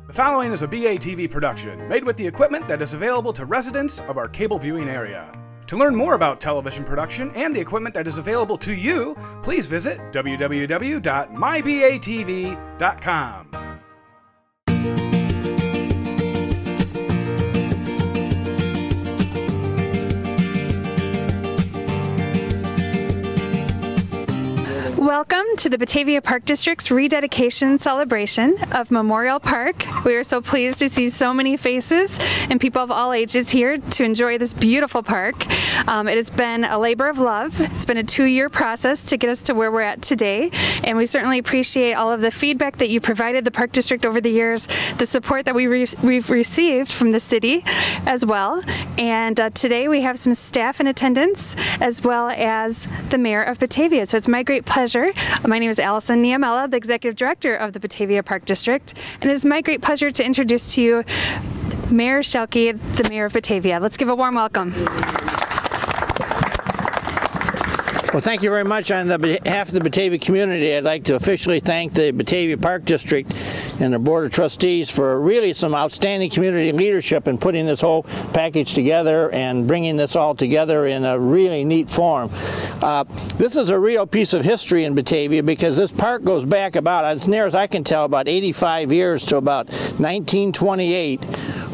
The following is a BATV production, made with the equipment that is available to residents of our cable viewing area. To learn more about television production and the equipment that is available to you, please visit www.mybatv.com. Welcome to the Batavia Park District's rededication celebration of Memorial Park. We are so pleased to see so many faces and people of all ages here to enjoy this beautiful park. It has been a labor of love. It's been a 2-year process to get us to where we're at today, and we certainly appreciate all of the feedback that you provided the Park District over the years, the support that we've received from the city as well. And today we have some staff in attendance as well as the Mayor of Batavia. So it's my great pleasure. My name is Allison Niemela, the Executive Director of the Batavia Park District, and it is my great pleasure to introduce to you Mayor Schelke, the Mayor of Batavia. Let's give a warm welcome. Well, thank you very much. On behalf of the Batavia community, I'd like to officially thank the Batavia Park District and the Board of Trustees for really some outstanding community leadership in putting this whole package together and bringing this all together in a really neat form. This is a real piece of history in Batavia because this park goes back about, as near as I can tell, about 85 years to about 1928.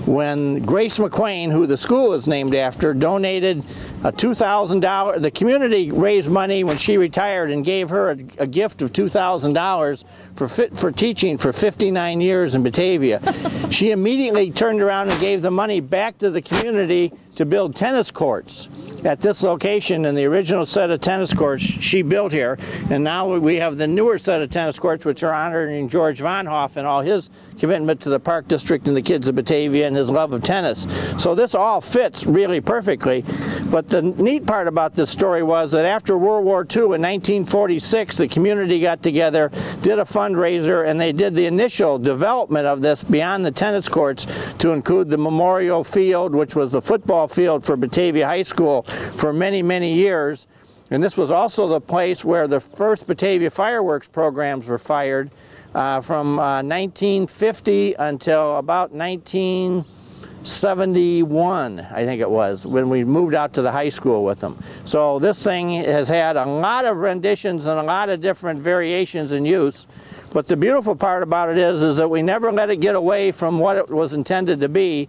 When Grace McQueen, who the school is named after, donated a $2,000. The community raised money when she retired and gave her a gift of $2,000 for teaching for 59 years in Batavia. She immediately turned around and gave the money back to the community to build tennis courts at this location, and the original set of tennis courts she built here. And now we have the newer set of tennis courts, which are honoring George Von Hoff and all his commitment to the Park District and the kids of Batavia and his love of tennis. So this all fits really perfectly. But the neat part about this story was that after World War II in 1946, the community got together, did a fundraiser, and they did the initial development of this beyond the tennis courts to include the Memorial Field, which was the football field for Batavia High School for many, many years. And this was also the place where the first Batavia fireworks programs were fired from 1950 until about 1971, I think it was, when we moved out to the high school with them. So this thing has had a lot of renditions and a lot of different variations in use. But the beautiful part about it is that we never let it get away from what it was intended to be.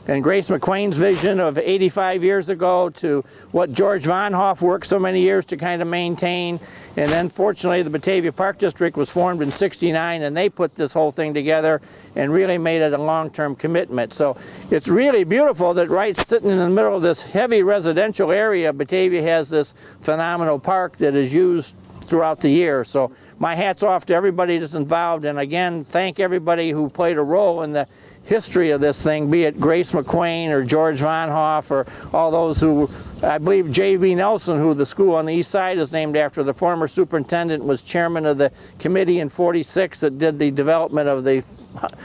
And Grace McQueen's vision of 85 years ago to what George Von Hoff worked so many years to kind of maintain. And then fortunately the Batavia Park District was formed in '69, and they put this whole thing together and really made it a long-term commitment. So it's really beautiful that right sitting in the middle of this heavy residential area, Batavia has this phenomenal park that is used throughout the year. So my hat's off to everybody that's involved, and again, thank everybody who played a role in the history of this thing, be it Grace McQueen or George Von Hoff or all those who, I believe J.B. Nelson, who the school on the east side is named after, the former superintendent, was chairman of the committee in '46 that did the development of the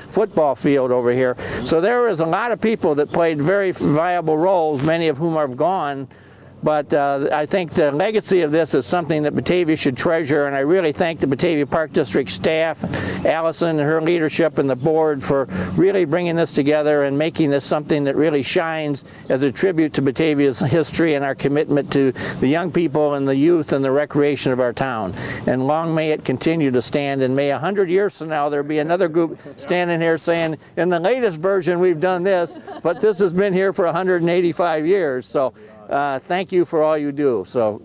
football field over here. So there is a lot of people that played very viable roles, many of whom are gone. But I think the legacy of this is something that Batavia should treasure, and I really thank the Batavia Park District staff, Allison and her leadership and the board for really bringing this together and making this something that really shines as a tribute to Batavia's history and our commitment to the young people and the youth and the recreation of our town. And long may it continue to stand, and may 100 years from now there be another group standing here saying, in the latest version we've done this, but this has been here for 185 years. So thank you for all you do. So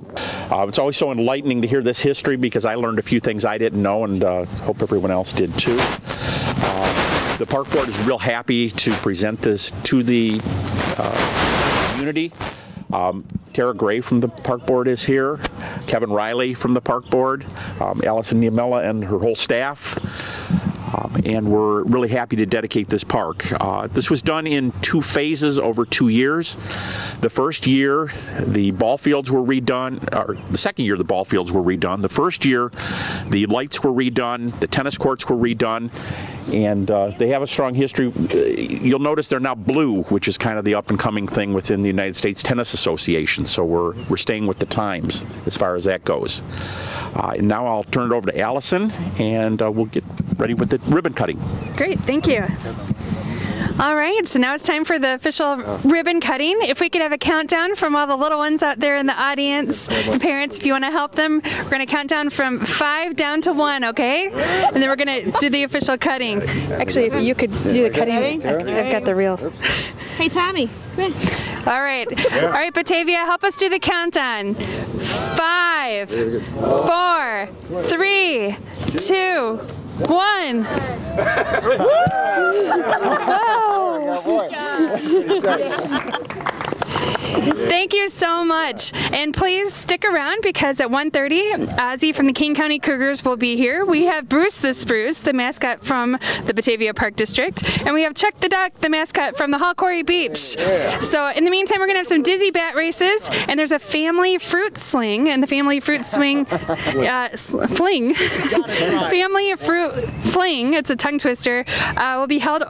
it's always so enlightening to hear this history because I learned a few things I didn't know, and hope everyone else did too. The Park Board is real happy to present this to the community. Tara Gray from the Park Board is here, Kevin Riley from the Park Board, Allison Niemela and her whole staff. And we're really happy to dedicate this park. This was done in 2 phases over 2 years. The first year, the ball fields were redone, or the second year the ball fields were redone. The first year, the lights were redone, the tennis courts were redone, and they have a strong history. You'll notice they're now blue, which is kind of the up-and-coming thing within the United States Tennis Association, so we're staying with the times as far as that goes. And now I'll turn it over to Allison, and we'll get ready with the ribbon cutting. Great, thank you. All right, so now it's time for the official ribbon cutting. If we could have a countdown from all the little ones out there in the audience, the parents, if you want to help them, we're going to count down from 5 down to 1, okay? And then we're going to do the official cutting. Actually, if you could do the cutting, I've got the reel. Hey, Tommy, come here. All right, Batavia, help us do the countdown. 5, 4, 3, 2, 1. Thank you so much. And please stick around because at 1:30, Ozzy from the King County Cougars will be here. We have Bruce the Spruce, the mascot from the Batavia Park District, and we have Chuck the Duck, the mascot from the Hall Quarry Beach. So in the meantime, we're going to have some dizzy bat races, and there's a family fruit sling, and the family fruit swing fling. Family fruit fling, it's a tongue twister, will be held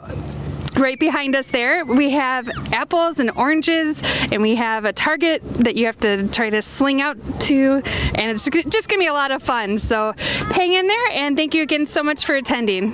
right behind us there. We have apples and oranges, and we have a target that you have to try to sling out to, and it's just gonna be a lot of fun. So hang in there, and thank you again so much for attending.